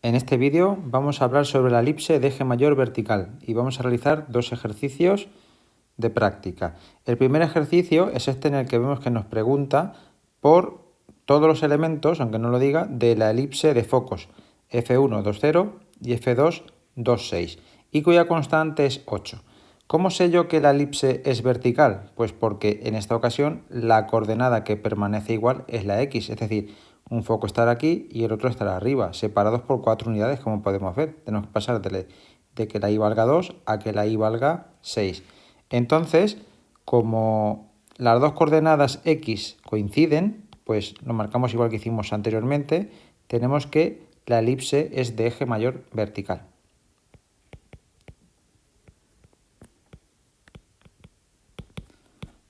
En este vídeo vamos a hablar sobre la elipse de eje mayor vertical y vamos a realizar dos ejercicios de práctica. El primer ejercicio es este en el que vemos que nos pregunta por todos los elementos, aunque no lo diga, de la elipse de focos F1, 2,0 y F2, 2,6 y cuya constante es 8. ¿Cómo sé yo que la elipse es vertical? Pues porque en esta ocasión la coordenada que permanece igual es la X, es decir, un foco estará aquí y el otro estará arriba, separados por 4 unidades, como podemos ver. Tenemos que pasar de que la Y valga 2 a que la Y valga 6. Entonces, como las dos coordenadas X coinciden, pues lo marcamos igual que hicimos anteriormente, tenemos que la elipse es de eje mayor vertical.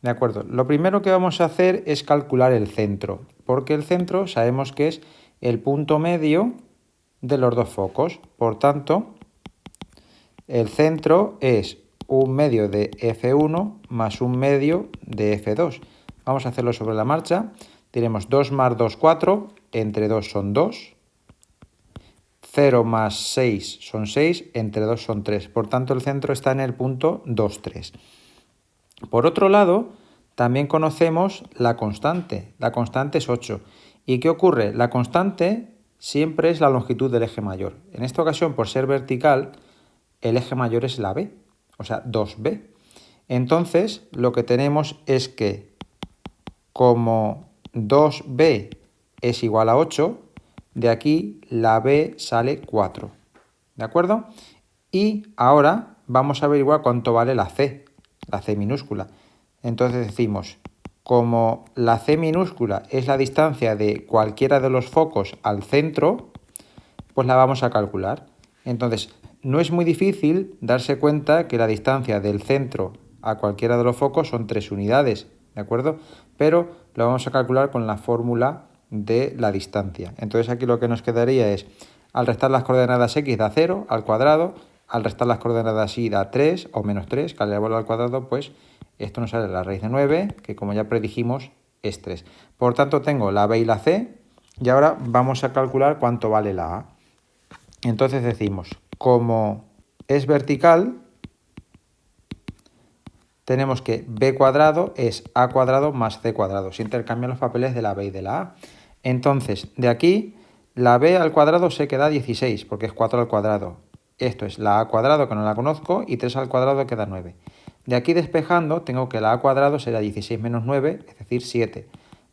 De acuerdo, lo primero que vamos a hacer es calcular el centro, porque el centro sabemos que es el punto medio de los dos focos. Por tanto, el centro es un medio de F1 más un medio de F2. Vamos a hacerlo sobre la marcha. Diremos 2 más 2, 4, entre 2 son 2. 0 más 6 son 6, entre 2 son 3. Por tanto, el centro está en el punto 2, 3. Por otro lado, también conocemos la constante. La constante es 8. ¿Y qué ocurre? La constante siempre es la longitud del eje mayor. En esta ocasión, por ser vertical, el eje mayor es la B, o sea, 2B. Entonces, lo que tenemos es que como 2B es igual a 8, de aquí la B sale 4. ¿De acuerdo? Y ahora vamos a averiguar cuánto vale la C minúscula. Entonces decimos, como la C minúscula es la distancia de cualquiera de los focos al centro, pues la vamos a calcular. Entonces, no es muy difícil darse cuenta que la distancia del centro a cualquiera de los focos son 3 unidades, ¿de acuerdo? Pero lo vamos a calcular con la fórmula de la distancia. Entonces aquí lo que nos quedaría es, al restar las coordenadas x da 0 al cuadrado, al restar las coordenadas y da 3 o menos 3, que al elevarlo al cuadrado, pues esto nos sale la raíz de 9, que como ya predijimos es 3. Por tanto, tengo la B y la C, y ahora vamos a calcular cuánto vale la A. Entonces decimos, como es vertical, tenemos que B cuadrado es A cuadrado más C cuadrado. Se intercambian los papeles de la B y de la A. Entonces, de aquí, la B al cuadrado se queda 16, porque es 4 al cuadrado. Esto es la A cuadrado, que no la conozco, y 3 al cuadrado queda 9. De aquí despejando, tengo que la A cuadrado será 16 menos 9, es decir, 7.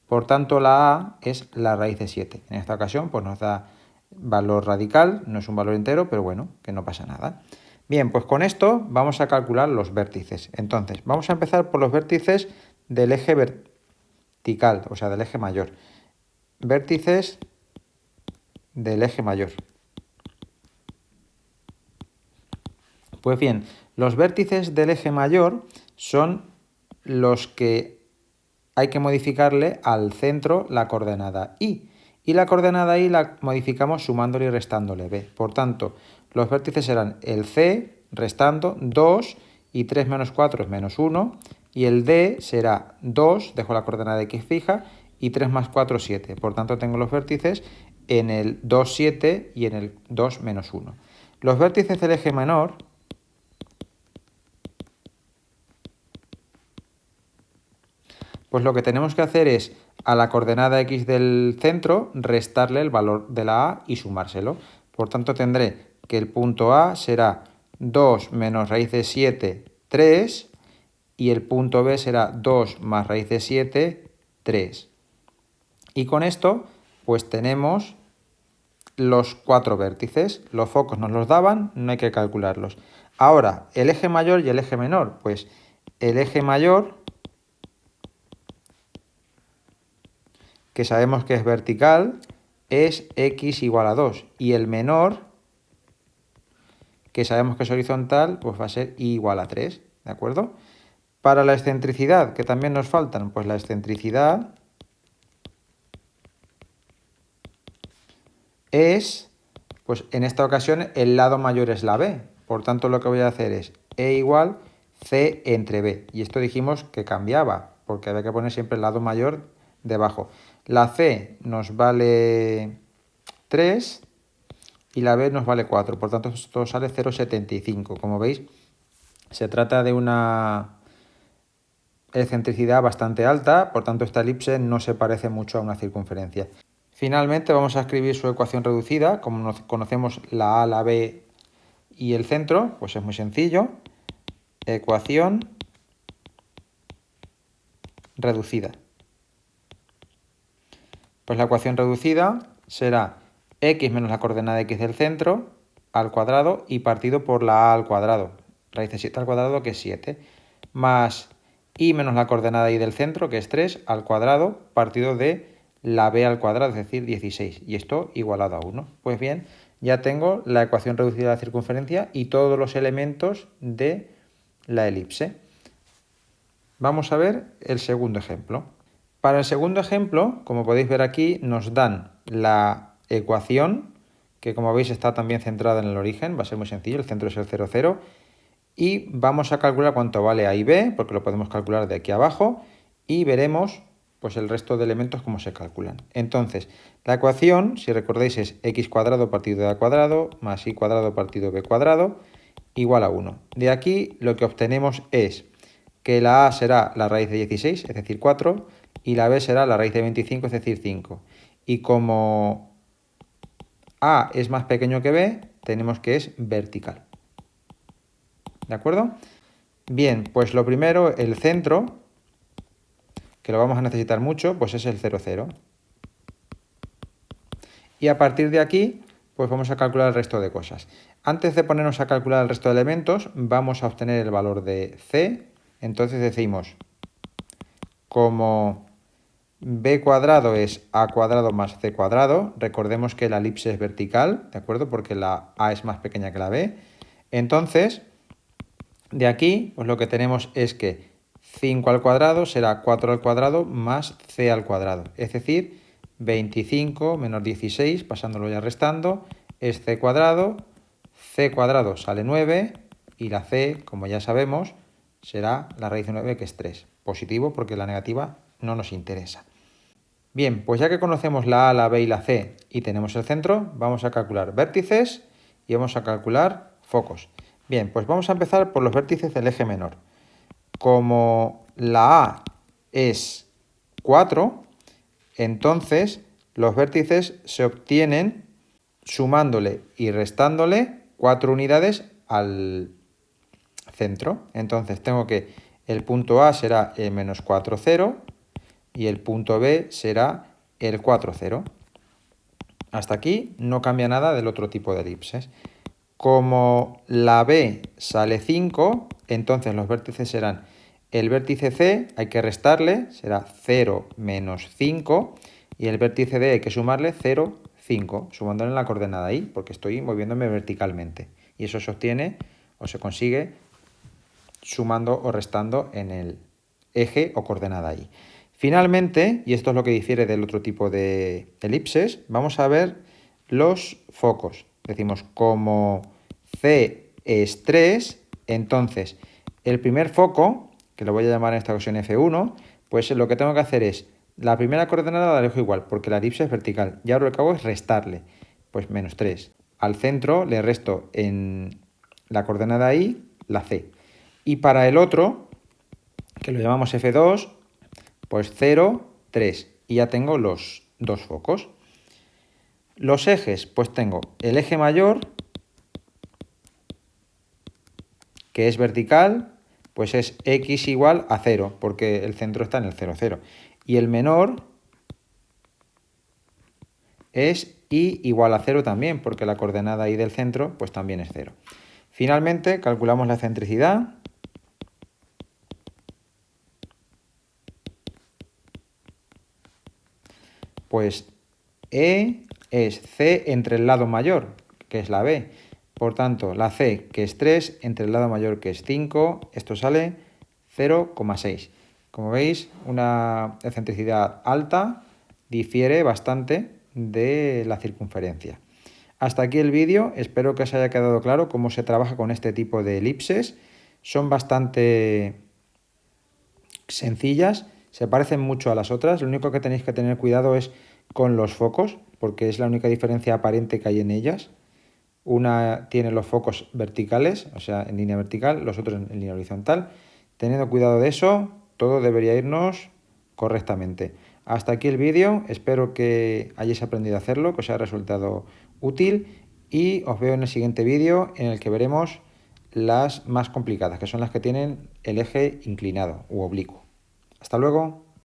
Por tanto, la A es la raíz de 7. En esta ocasión, pues nos da valor radical, no es un valor entero, pero bueno, que no pasa nada. Bien, pues con esto vamos a calcular los vértices. Entonces, vamos a empezar por los vértices del eje vertical, o sea, del eje mayor. Vértices del eje mayor. Pues bien, los vértices del eje mayor son los que hay que modificarle al centro la coordenada y. Y la coordenada y la modificamos sumándole y restándole b. Por tanto, los vértices serán el c restando 2 y 3 menos 4 es menos 1. Y el d será 2, dejo la coordenada de x fija, y 3 más 4, 7. Por tanto, tengo los vértices en el 2, 7 y en el 2, menos 1. Los vértices del eje menor pues lo que tenemos que hacer es a la coordenada x del centro restarle el valor de la A y sumárselo. Por tanto, tendré que el punto A será 2 menos raíz de 7, 3, y el punto B será 2 más raíz de 7, 3. Y con esto, pues tenemos los 4 vértices. Los focos nos los daban, no hay que calcularlos. Ahora, el eje mayor y el eje menor. Pues el eje mayor, que sabemos que es vertical, es x igual a 2. Y el menor, que sabemos que es horizontal, pues va a ser y igual a 3. ¿De acuerdo? Para la excentricidad, que también nos faltan, pues la excentricidad es, pues en esta ocasión el lado mayor es la B. Por tanto, lo que voy a hacer es E igual C entre B. Y esto dijimos que cambiaba, porque había que poner siempre el lado mayor debajo. La C nos vale 3, y la B nos vale 4, por tanto esto sale 0,75. Como veis, se trata de una excentricidad bastante alta, por tanto esta elipse no se parece mucho a una circunferencia. Finalmente vamos a escribir su ecuación reducida. Como conocemos la A, la B y el centro, pues es muy sencillo. Ecuación reducida. Pues la ecuación reducida será x menos la coordenada x del centro al cuadrado y partido por la a al cuadrado, raíz de 7 al cuadrado, que es 7, más y menos la coordenada y del centro, que es 3, al cuadrado, partido de la b al cuadrado, es decir, 16, y esto igualado a 1. Pues bien, ya tengo la ecuación reducida de la circunferencia y todos los elementos de la elipse. Vamos a ver el segundo ejemplo. Para el segundo ejemplo, como podéis ver aquí, nos dan la ecuación, que como veis está también centrada en el origen, va a ser muy sencillo, el centro es el 0, 0, y vamos a calcular cuánto vale A y B, porque lo podemos calcular de aquí abajo, y veremos pues el resto de elementos cómo se calculan. Entonces, la ecuación, si recordáis, es x cuadrado partido de a cuadrado más y cuadrado partido b cuadrado igual a 1. De aquí lo que obtenemos es que la a será la raíz de 16, es decir, 4, y la b será la raíz de 25, es decir, 5. Y como a es más pequeño que b, tenemos que es vertical. ¿De acuerdo? Bien, pues lo primero, el centro, que lo vamos a necesitar mucho, pues es el 0, 0. Y a partir de aquí, pues vamos a calcular el resto de cosas. Antes de ponernos a calcular el resto de elementos, vamos a obtener el valor de c. Entonces decimos, como b cuadrado es a cuadrado más c cuadrado, recordemos que la elipse es vertical, ¿de acuerdo? Porque la a es más pequeña que la b. Entonces, de aquí, pues lo que tenemos es que 5 al cuadrado será 4 al cuadrado más c al cuadrado. Es decir, 25 menos 16, pasándolo ya restando, es c cuadrado. C cuadrado sale 9 y la c, como ya sabemos, será la raíz de 9, que es 3. Positivo porque la negativa no nos interesa. Bien, pues ya que conocemos la A, la B y la C y tenemos el centro, vamos a calcular vértices y vamos a calcular focos. Bien, pues vamos a empezar por los vértices del eje menor. Como la A es 4, entonces los vértices se obtienen sumándole y restándole 4 unidades al centro. Entonces tengo que el punto A será el menos 4, 0 y el punto B será el 4, 0. Hasta aquí no cambia nada del otro tipo de elipses. Como la B sale 5, entonces los vértices serán el vértice C, hay que restarle, será 0 menos 5, y el vértice D hay que sumarle 0, 5, sumándole en la coordenada Y, porque estoy moviéndome verticalmente. Y eso se obtiene o se consigue sumando o restando en el eje o coordenada Y. Finalmente, y esto es lo que difiere del otro tipo de elipses, vamos a ver los focos. Decimos, como C es 3, entonces el primer foco, que lo voy a llamar en esta ocasión F1, pues lo que tengo que hacer es, la primera coordenada la dejo igual, porque la elipse es vertical, y ahora lo que hago es restarle, pues menos 3. Al centro le resto en la coordenada Y, la C. Y para el otro, que lo llamamos F2, pues 0, 3. Y ya tengo los dos focos. Los ejes, pues tengo el eje mayor, que es vertical, pues es x igual a 0, porque el centro está en el 0, 0. Y el menor es y igual a 0 también, porque la coordenada y del centro pues también es 0. Finalmente, calculamos la excentricidad. Pues E es C entre el lado mayor, que es la B. Por tanto, la C, que es 3, entre el lado mayor, que es 5, esto sale 0,6. Como veis, una excentricidad alta difiere bastante de la circunferencia. Hasta aquí el vídeo, espero que os haya quedado claro cómo se trabaja con este tipo de elipses. Son bastante sencillas, se parecen mucho a las otras, lo único que tenéis que tener cuidado es con los focos, porque es la única diferencia aparente que hay en ellas. Una tiene los focos verticales, o sea, en línea vertical, los otros en línea horizontal. Teniendo cuidado de eso, todo debería irnos correctamente. Hasta aquí el vídeo, espero que hayáis aprendido a hacerlo, que os haya resultado útil y os veo en el siguiente vídeo en el que veremos las más complicadas, que son las que tienen el eje inclinado u oblicuo. Hasta luego.